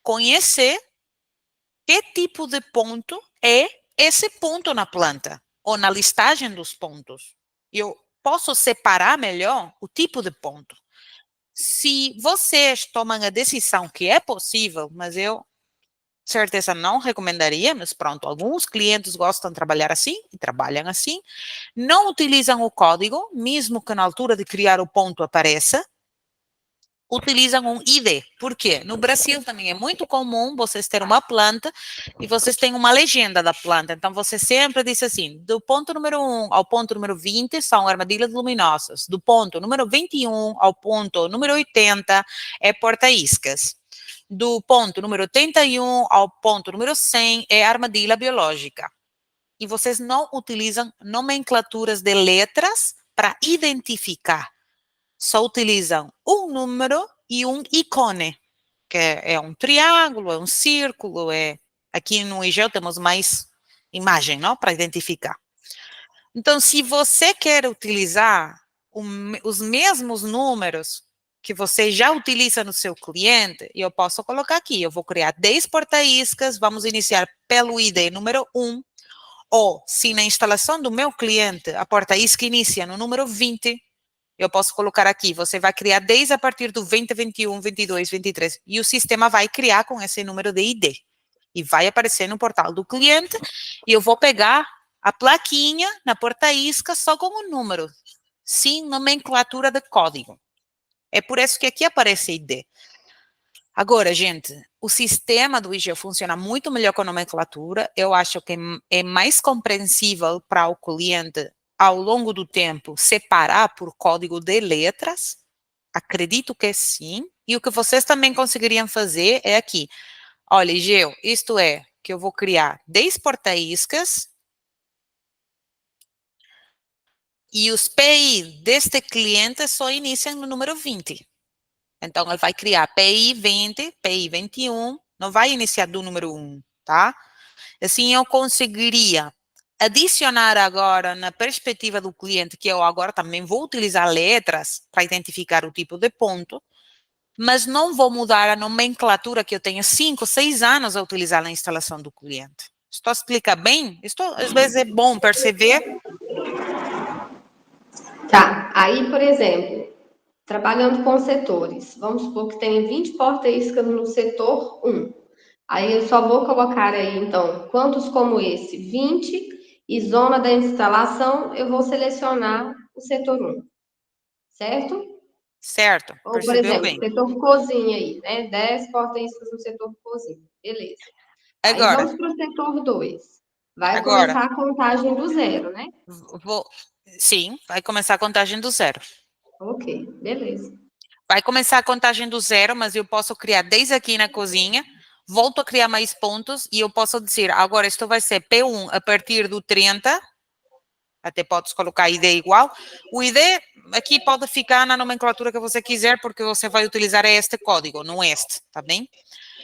conhecer que tipo de ponto é esse ponto na planta ou na listagem dos pontos. Eu posso separar melhor o tipo de ponto. Se vocês tomam a decisão que é possível, mas eu, certeza, não recomendaria, mas pronto, alguns clientes gostam de trabalhar assim e trabalham assim, não utilizam o código, mesmo que na altura de criar o ponto apareça, utilizam um ID. Por quê? No Brasil também é muito comum vocês terem uma planta e vocês têm uma legenda da planta. Então, você sempre diz assim, do ponto número 1 ao ponto número 20 são armadilhas luminosas. Do ponto número 21 ao ponto número 80 é porta-iscas. Do ponto número 81 ao ponto número 100 é armadilha biológica. E vocês não utilizam nomenclaturas de letras para identificar. Só utilizam um número e um ícone, que é um triângulo, é um círculo, aqui no IGEO temos mais imagem, não, para identificar. Então, se você quer utilizar os mesmos números que você já utiliza no seu cliente, eu posso colocar aqui, eu vou criar 10 porta-iscas, vamos iniciar pelo ID número 1, ou se na instalação do meu cliente a porta-isca inicia no número 20, eu posso colocar aqui, você vai criar 10 a partir do 20, 21, 22, 23, e o sistema vai criar com esse número de ID. E vai aparecer no portal do cliente, e eu vou pegar a plaquinha na porta-isca só com o número, sem nomenclatura de código. É por isso que aqui aparece ID. Agora, gente, o sistema do IGEO funciona muito melhor com a nomenclatura. Eu acho que é mais compreensível para o cliente, ao longo do tempo, separar por código de letras. Acredito que sim. E o que vocês também conseguiriam fazer é aqui. Olha, IGEO, isto é que eu vou criar 10 porta-iscas e os PI deste cliente só iniciam no número 20. Então, ele vai criar PI 20, PI 21, não vai iniciar do número 1, tá? Assim, eu conseguiria adicionar agora, na perspectiva do cliente, que eu agora também vou utilizar letras para identificar o tipo de ponto, mas não vou mudar a nomenclatura que eu tenho 5, 6 anos a utilizar na instalação do cliente. Estou a explicar bem? Às vezes é bom perceber. Tá, aí, por exemplo, trabalhando com setores, vamos supor que tem 20 porta-iscas no setor 1. Aí eu só vou colocar aí, então, quantos como esse? 20, e zona da instalação, eu vou selecionar o setor 1, certo? Certo, Ou, por percebeu exemplo, bem. setor cozinha aí, né? 10 porta-iscas no setor cozinha, beleza. Aí Agora, vamos para o setor 2. Vai agora, começar a contagem do zero, né? sim, vai começar a contagem do zero. Ok, beleza. Vai começar a contagem do zero, mas eu posso criar 10 aqui na cozinha, volto a criar mais pontos e eu posso dizer, agora isto vai ser P1 a partir do 30, até podes colocar ID igual. O ID aqui pode ficar na nomenclatura que você quiser, porque você vai utilizar este código, não este, tá bem?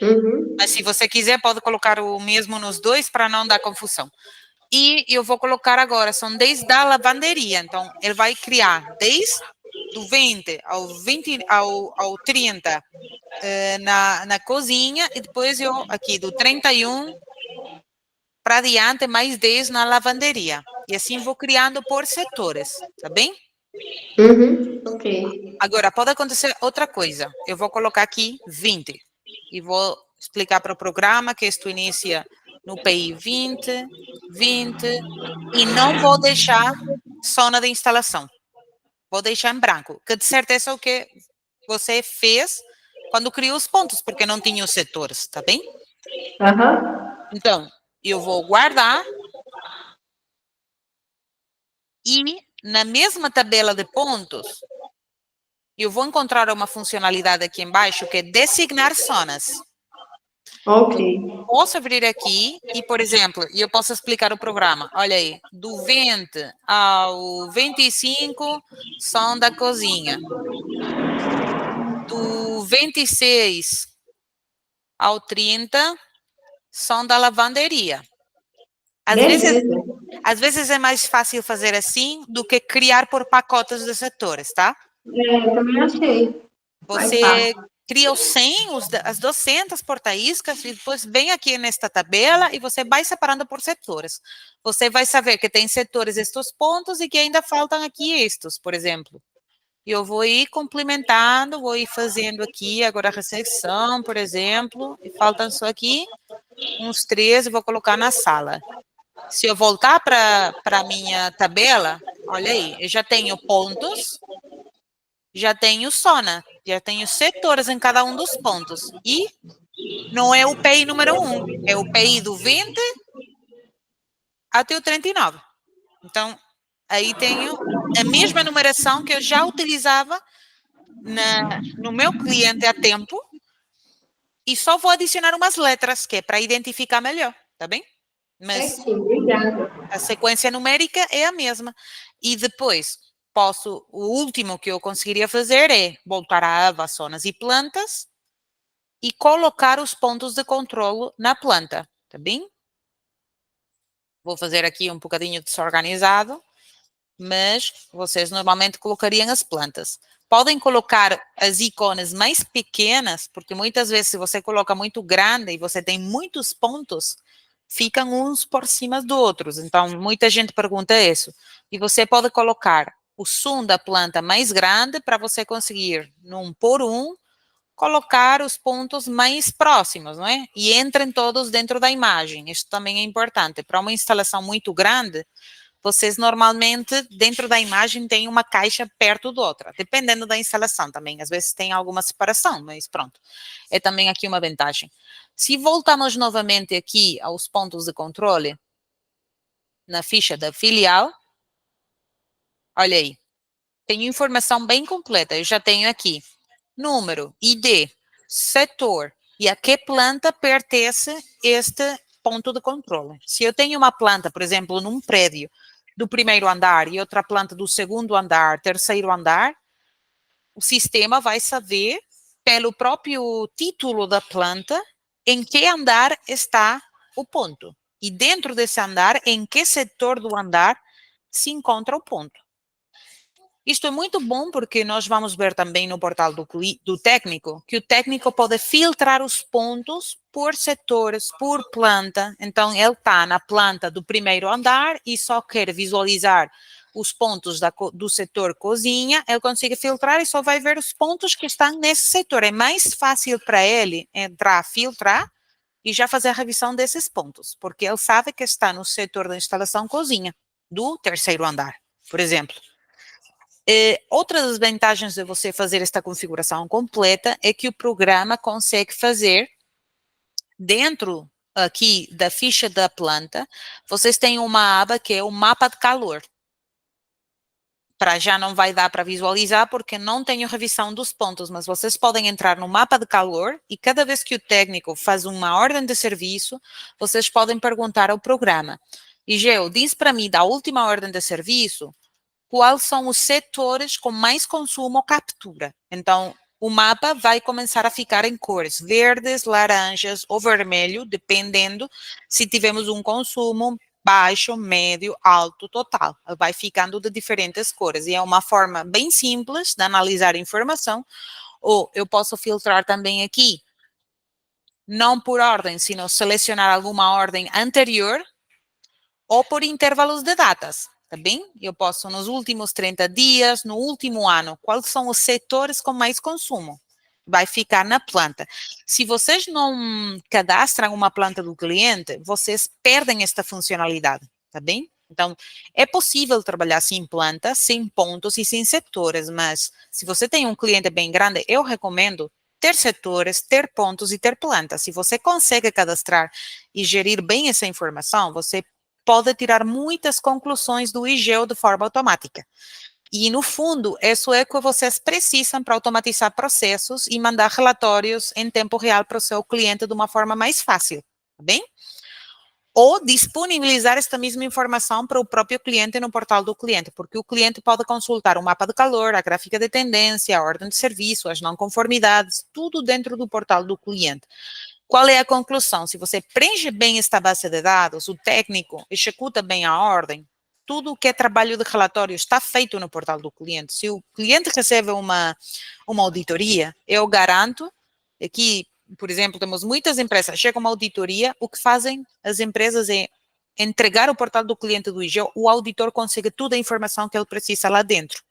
Uhum. Mas se você quiser, pode colocar o mesmo nos dois para não dar confusão. E eu vou colocar agora, são 10 da lavanderia, então ele vai criar 10 do 20 ao 30 na cozinha, e depois eu, aqui, do 31 para adiante, mais 10 na lavanderia. E assim vou criando por setores, tá bem? Uhum. Ok. Agora, pode acontecer outra coisa. Eu vou colocar aqui 20 e vou explicar para o programa que isto inicia no PI 20, 20, e não vou deixar zona de instalação. Vou deixar em branco, que de certeza é o que você fez quando crio os pontos, porque não tinha os setores, tá bem? Aham. Então, eu vou guardar e na mesma tabela de pontos, eu vou encontrar uma funcionalidade aqui embaixo que é designar zonas. Ok. Posso abrir aqui e, por exemplo, eu posso explicar o programa. Olha aí, do 20 ao 25 são da cozinha. Do 26 ao 30 são da lavanderia. Beleza. Às vezes é mais fácil fazer assim do que criar por pacotes de setores, tá? Eu também achei. Mais Você fácil. cria os 100, as 200 porta-iscas e depois vem aqui nesta tabela e você vai separando por setores. Você vai saber que tem setores estes pontos e que ainda faltam aqui estes, por exemplo. E eu vou ir complementando, vou ir fazendo aqui agora a recepção, por exemplo, e faltam só aqui uns 3, vou colocar na sala. Se eu voltar para a minha tabela, olha aí, eu já tenho pontos, já tenho zona, já tenho setores em cada um dos pontos. E não é o PI número 1, é o PI do 20 até o 39. Então, aí tenho a mesma numeração que eu já utilizava no meu cliente há tempo e só vou adicionar umas letras, que é para identificar melhor, tá bem? Mas Certinho, obrigada. a sequência numérica é a mesma. E depois, o último que eu conseguiria fazer é voltar à aba zonas e plantas e colocar os pontos de controle na planta, tá bem? Vou fazer aqui um bocadinho desorganizado, mas vocês normalmente colocariam as plantas. Podem colocar as ícones mais pequenas, porque muitas vezes se você coloca muito grande e você tem muitos pontos, ficam uns por cima dos outros. Então, muita gente pergunta isso. E você pode colocar o zoom da planta mais grande para você conseguir, num por um, colocar os pontos mais próximos, não é? E entrem todos dentro da imagem. Isso também é importante. Para uma instalação muito grande, vocês normalmente, dentro da imagem, tem uma caixa perto da outra, dependendo da instalação também. Às vezes tem alguma separação, mas pronto. É também aqui uma vantagem. Se voltamos novamente aqui aos pontos de controle, na ficha da filial, olha aí, tenho informação bem completa. Eu já tenho aqui número, ID, setor e a que planta pertence este ponto de controle. Se eu tenho uma planta, por exemplo, num prédio do primeiro andar e outra planta do segundo andar, terceiro andar, o sistema vai saber, pelo próprio título da planta, em que andar está o ponto. E dentro desse andar, em que setor do andar se encontra o ponto. Isto é muito bom porque nós vamos ver também no portal do técnico, que o técnico pode filtrar os pontos por setores, por planta. Então, ele está na planta do primeiro andar e só quer visualizar os pontos do setor cozinha, ele consegue filtrar e só vai ver os pontos que estão nesse setor. É mais fácil para ele entrar, filtrar e já fazer a revisão desses pontos, porque ele sabe que está no setor da instalação cozinha, do terceiro andar, por exemplo. Outra das vantagens de você fazer esta configuração completa é que o programa consegue fazer, dentro aqui da ficha da planta, vocês têm uma aba que é o mapa de calor. Para já não vai dar para visualizar porque não tenho revisão dos pontos, mas vocês podem entrar no mapa de calor e cada vez que o técnico faz uma ordem de serviço, vocês podem perguntar ao programa. E Geo, diz para mim da última ordem de serviço, quais são os setores com mais consumo ou captura. Então, o mapa vai começar a ficar em cores verdes, laranjas ou vermelho, dependendo se tivermos um consumo baixo, médio, alto, total. Vai ficando de diferentes cores. E é uma forma bem simples de analisar a informação. Ou eu posso filtrar também aqui, não por ordem, sino selecionar alguma ordem anterior ou por intervalos de datas. Tá bem? Eu posso, nos últimos 30 dias, no último ano, quais são os setores com mais consumo? Vai ficar na planta. Se vocês não cadastram uma planta do cliente, vocês perdem esta funcionalidade, tá bem? Então, é possível trabalhar sem planta, sem pontos e sem setores, mas se você tem um cliente bem grande, eu recomendo ter setores, ter pontos e ter plantas. Se você consegue cadastrar e gerir bem essa informação, você pode tirar muitas conclusões do IGEO de forma automática. E, no fundo, isso é o que vocês precisam para automatizar processos e mandar relatórios em tempo real para o seu cliente de uma forma mais fácil, tá bem? Ou disponibilizar esta mesma informação para o próprio cliente no portal do cliente, porque o cliente pode consultar o mapa de calor, a gráfica de tendência, a ordem de serviço, as não conformidades, tudo dentro do portal do cliente. Qual é a conclusão? Se você preenche bem esta base de dados, o técnico executa bem a ordem, tudo o que é trabalho de relatório está feito no portal do cliente. Se o cliente recebe uma auditoria, eu garanto que, por exemplo, temos muitas empresas, chega uma auditoria, o que fazem as empresas é entregar o portal do cliente do IGEO, o auditor consegue toda a informação que ele precisa lá dentro.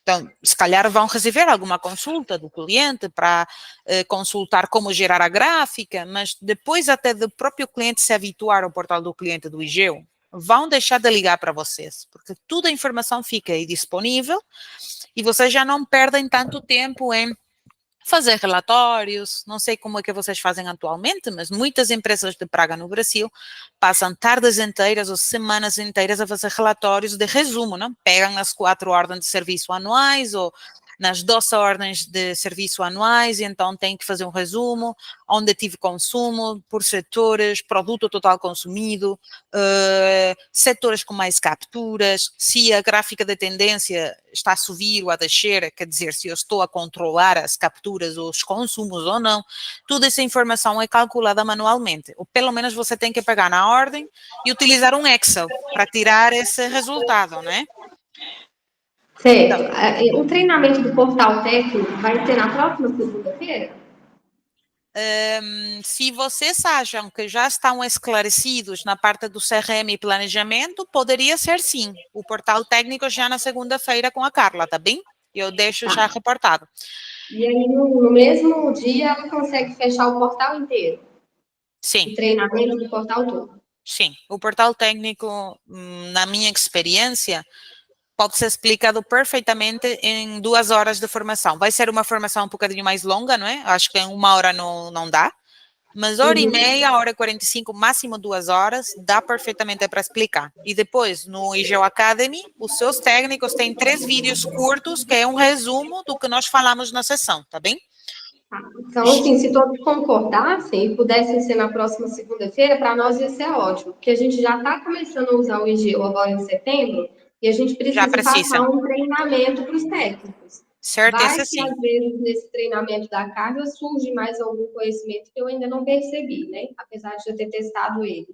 Então, se calhar vão receber alguma consulta do cliente para consultar como gerar a gráfica, mas depois até do próprio cliente se habituar ao portal do cliente do IGEO, vão deixar de ligar para vocês, porque toda a informação fica aí disponível e vocês já não perdem tanto tempo em fazer relatórios, não sei como é que vocês fazem atualmente, mas muitas empresas de praga no Brasil passam tardes inteiras ou semanas inteiras a fazer relatórios de resumo, não? Pegam nas 4 ordens de serviço anuais ou nas 12 ordens de serviço anuais e então tem que fazer um resumo, onde tive consumo, por setores, produto total consumido, setores com mais capturas, se a gráfica de tendência está a subir ou a descer, quer dizer, se eu estou a controlar as capturas ou os consumos ou não, toda essa informação é calculada manualmente, ou pelo menos você tem que pegar na ordem e utilizar um Excel para tirar esse resultado, né? Certo. O treinamento do portal técnico vai ser na próxima segunda-feira? Se vocês acham que já estão esclarecidos na parte do CRM e planejamento, poderia ser sim. O portal técnico já na segunda-feira com a Carla, tá bem? Eu deixo já reportado. E aí, no mesmo dia, ela consegue fechar o portal inteiro? Sim. O treinamento do portal todo? Sim. O portal técnico, na minha experiência, pode ser explicado perfeitamente em 2 horas de formação. Vai ser uma formação um bocadinho mais longa, não é? Acho que em 1 hora não dá. Mas hora e meia, hora e 45, máximo 2 horas, dá perfeitamente para explicar. E depois, no IGEO Academy, os seus técnicos têm 3 vídeos curtos, que é um resumo do que nós falamos na sessão, tá bem? Então, assim, se todos concordassem e pudessem ser na próxima segunda-feira, para nós ia ser ótimo, porque a gente já está começando a usar o IGEO agora em setembro e a gente precisa passar um treinamento para os técnicos. Certeza, Vai que, às vezes, nesse treinamento da Carla surge mais algum conhecimento que eu ainda não percebi, né? Apesar de eu ter testado ele.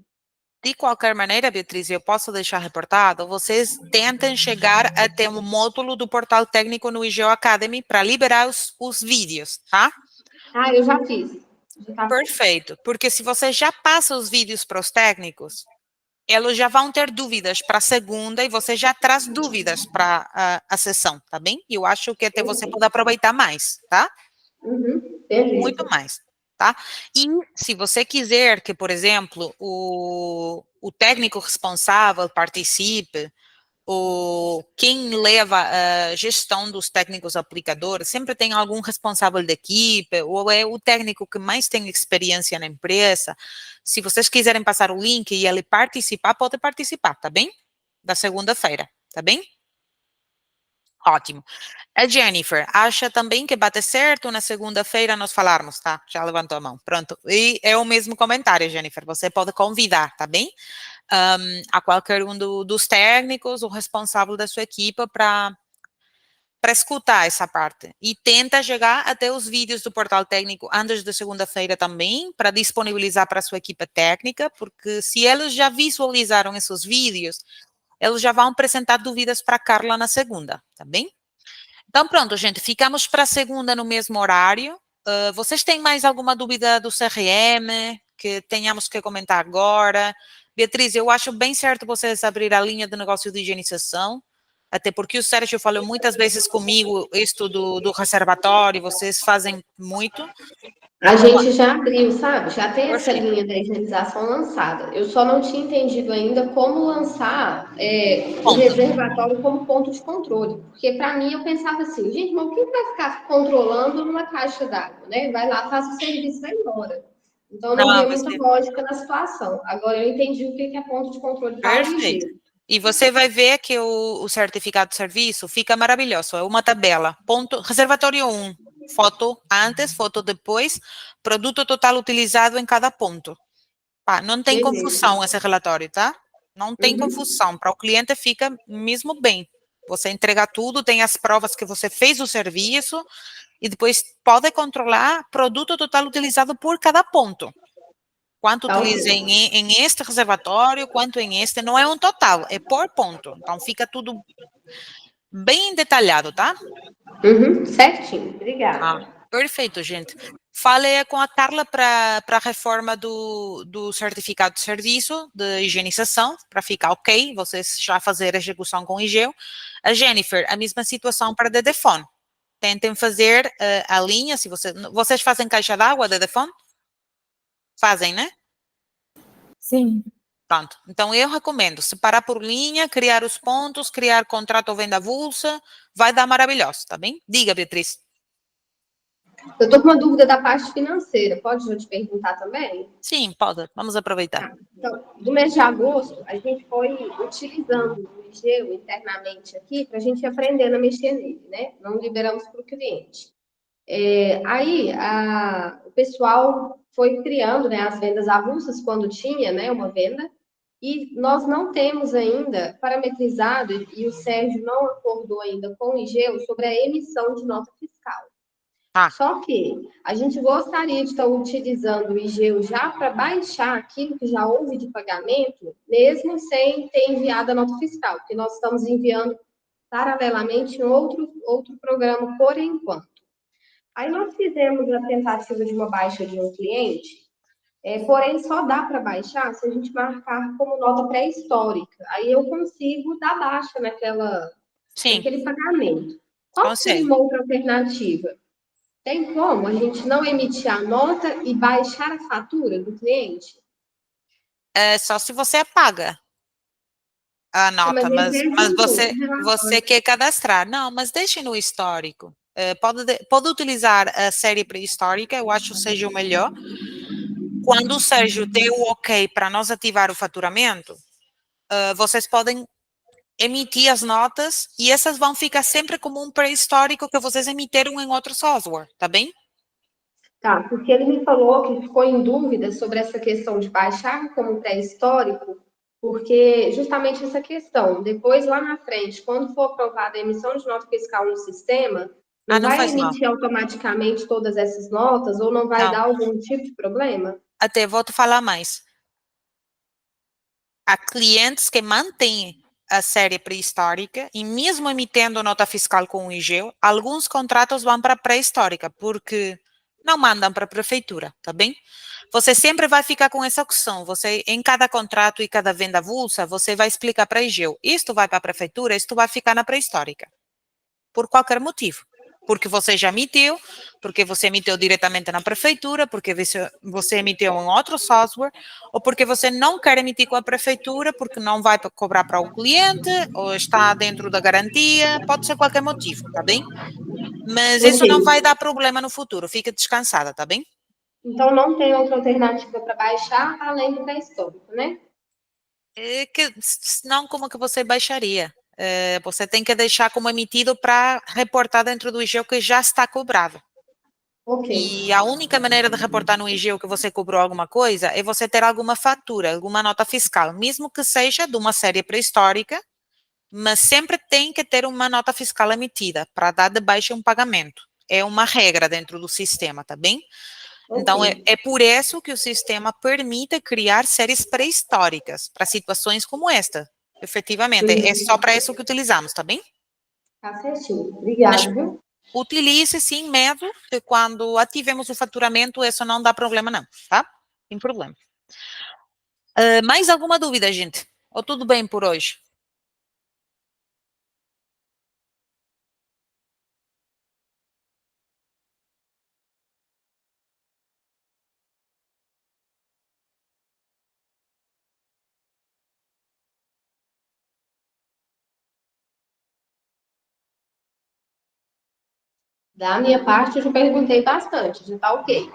De qualquer maneira, Beatriz, eu posso deixar reportado, vocês tentem chegar até o módulo do portal técnico no IGEO Academy para liberar os vídeos, tá? Ah, eu já fiz. Perfeito, porque se você já passa os vídeos para os técnicos, eles já vão ter dúvidas para a segunda e você já traz dúvidas para a sessão, tá bem? Eu acho que até você pode aproveitar mais, tá? Muito mais, tá? E se você quiser que, por exemplo, o técnico responsável participe, ou quem leva a gestão dos técnicos aplicadores, sempre tem algum responsável da equipe, ou é o técnico que mais tem experiência na empresa. Se vocês quiserem passar o link e ele participar, pode participar, tá bem? Da segunda-feira, tá bem? Ótimo. A Jennifer acha também que bate certo na segunda-feira nós falarmos, tá? Já levantou a mão. Pronto. E é o mesmo comentário, Jennifer. Você pode convidar, tá bem? A qualquer um dos técnicos, o responsável da sua equipe para escutar essa parte. E tenta chegar até os vídeos do portal técnico antes da segunda-feira também, para disponibilizar para a sua equipe técnica, porque se eles já visualizaram esses vídeos, eles já vão apresentar dúvidas para a Carla na segunda, tá bem? Então, pronto, gente, ficamos para a segunda no mesmo horário. Vocês têm mais alguma dúvida do CRM que tenhamos que comentar agora? Beatriz, eu acho bem certo vocês abrir a linha de negócio de higienização, até porque o Sérgio falou muitas vezes comigo isto do reservatório, vocês fazem muito. A gente já abriu, sabe? Já tem essa Perfeito. linha da higienização lançada. Eu só não tinha entendido ainda como lançar o Ponto. reservatório como ponto de controle. Porque para mim eu pensava assim, gente, mas quem vai ficar controlando numa caixa d'água, né? Vai lá, faz o serviço e vai embora. Então eu não Não, via muita você... lógica na situação. Agora eu entendi o que é ponto de controle para o Perfeito. IG. E você vai ver que o certificado de serviço fica maravilhoso. É uma tabela. Ponto, reservatório 1, foto antes, foto depois, produto total utilizado em cada ponto. Pá, não tem Beleza. confusão esse relatório, tá? Não tem Uhum. confusão. Para o cliente fica mesmo bem. Você entrega tudo, tem as provas que você fez o serviço e depois pode controlar produto total utilizado por cada ponto. Quanto Tá ok. utilizei em este reservatório, quanto em este, não é um total, é por ponto. Então, fica tudo bem detalhado, tá? Uhum. Certinho. Ah, Obrigada. perfeito, gente. Falei com a Carla para a reforma do certificado de serviço, de higienização, para ficar ok, vocês já fazer a execução com IGEO. A Jennifer, a mesma situação para a Dedefone. Tentem fazer a linha, se vocês fazem caixa d'água, Dedefone? Fazem, né? Sim. Pronto. Então, eu recomendo separar por linha, criar os pontos, criar contrato ou venda avulsa, vai dar maravilhoso, tá bem? Diga, Beatriz. Eu estou com uma dúvida da parte financeira. Pode eu te perguntar também? Sim, pode. Vamos aproveitar. Então, no mês de agosto, a gente foi utilizando o IGEU internamente aqui para a gente ir aprendendo a mexer nele, né? Não liberamos para o cliente. Aí, o pessoal foi criando, né, as vendas avulsas quando tinha, né, uma venda, e nós não temos ainda parametrizado, e o Sérgio não acordou ainda com o IGEU sobre a emissão de nota fiscal. Ah, Só que a gente gostaria de estar utilizando o IGEU já para baixar aquilo que já houve de pagamento, mesmo sem ter enviado a nota fiscal, porque nós estamos enviando paralelamente em outro programa por enquanto. Aí nós fizemos a tentativa de uma baixa de um cliente, porém só dá para baixar se a gente marcar como nota pré-histórica. Aí eu consigo dar baixa sim, naquele pagamento. Qual seria consegue. uma outra alternativa? Tem como a gente não emitir a nota e baixar a fatura do cliente? É só se você apaga a Mas nota, ele mas registrou você, o você relatório. quer cadastrar. Não, mas deixe no histórico. Pode utilizar a série pré-histórica, eu acho que seja o melhor. Quando o Sérgio deu o ok para nós ativar o faturamento, vocês podem emitir as notas e essas vão ficar sempre como um pré-histórico que vocês emitiram em outro software, tá bem? Tá, porque ele me falou que ficou em dúvida sobre essa questão de baixar como pré-histórico, porque justamente essa questão, depois lá na frente, quando for aprovada a emissão de nota fiscal no sistema, Ah, não não vai faz mal. emitir automaticamente todas essas notas ou não vai Não, dar algum tipo de problema? até vou te falar mais. Há clientes que mantêm a série pré-histórica e mesmo emitendo nota fiscal com o IGEO, alguns contratos vão para pré-histórica, porque não mandam para a prefeitura, tá bem? Você sempre vai ficar com essa opção. Você, em cada contrato e cada venda avulsa, você vai explicar para a IGEU, isto vai para a prefeitura, isto vai ficar na pré-histórica. Por qualquer motivo. Porque você já emitiu, porque você emitiu diretamente na prefeitura, porque você emitiu em outro software, ou porque você não quer emitir com a prefeitura, porque não vai cobrar para o cliente, ou está dentro da garantia, pode ser qualquer motivo, tá bem? Mas Ok. isso não vai dar problema no futuro, fica descansada, tá bem? Então não tem outra alternativa para baixar além do pré-histórico, né? É que, senão, como que você baixaria? Você tem que deixar como emitido para reportar dentro do IGEO que já está cobrado. Ok. E a única maneira de reportar no IGEO que você cobrou alguma coisa é você ter alguma fatura, alguma nota fiscal, mesmo que seja de uma série pré-histórica, mas sempre tem que ter uma nota fiscal emitida para dar de baixa um pagamento. É uma regra dentro do sistema, tá bem? Ok. Então, é por isso que o sistema permite criar séries pré-históricas para situações como esta. Efetivamente, é só para isso que utilizamos, tá bem? Tá certinho. Mas Obrigada, viu? utilize sem medo, que quando ativemos o faturamento, isso não dá problema não, tá? Sem problema. Mais alguma dúvida, gente? Ou tudo bem por hoje? Da minha parte, eu já perguntei bastante, já tá ok.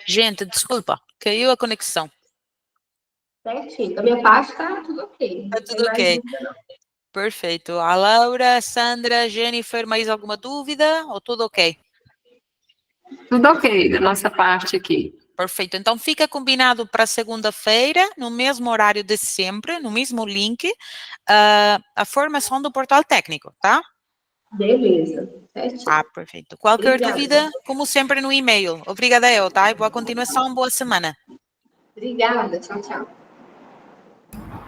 Gente, desculpa, caiu a conexão. Certinho. Da minha parte, tá tudo ok. Tá Não tem tudo mais ok. dúvida, não. Perfeito. A Laura, Sandra, Jennifer, mais alguma dúvida? Ou tudo ok? Tudo ok da nossa parte aqui. Perfeito. Então fica combinado para segunda-feira, no mesmo horário de sempre, no mesmo link, a formação do portal técnico, tá? Beleza. Tá, Certinho. perfeito. Qualquer Obrigada. dúvida, como sempre, no e-mail. Obrigada eu, tá? E boa continuação, boa semana. Obrigada. Tchau, tchau.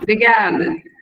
Obrigada.